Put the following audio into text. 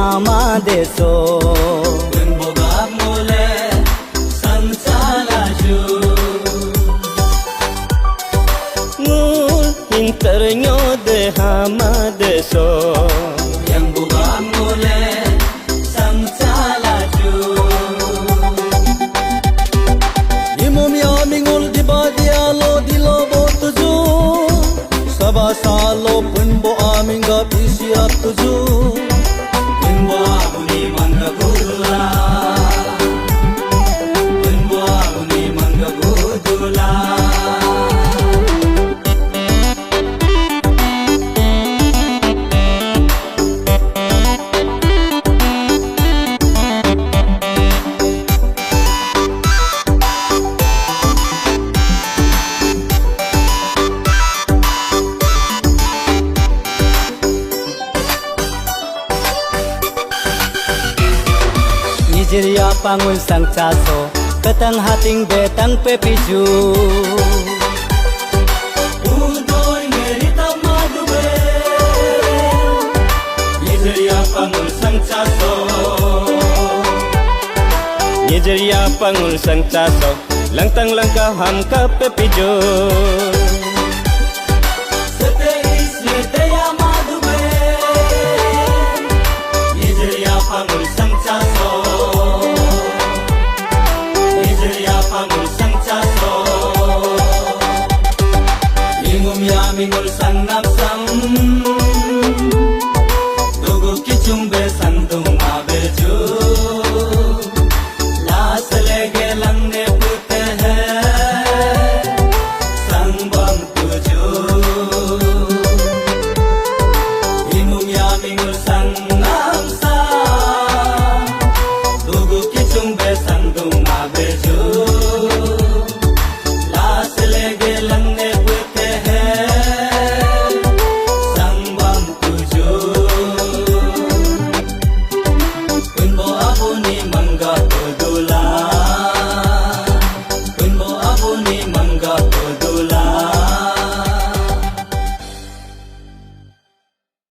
hama deso Bogab mule sansalaju ngul internyo de hama deso yang bogab mule sansalaju imomya mingul dibadialo dilobo tuju saba salo punbo aminga pisiap tuju Punbo abuni mangga gudula Punbo abuni mangga gudula Nigeria pangun sang caso ketang hating betang pepiju Udoy ngerita madube Nigeria pangun sang caso Nigeria pangun sang caso langtang langkah ham ka pepiju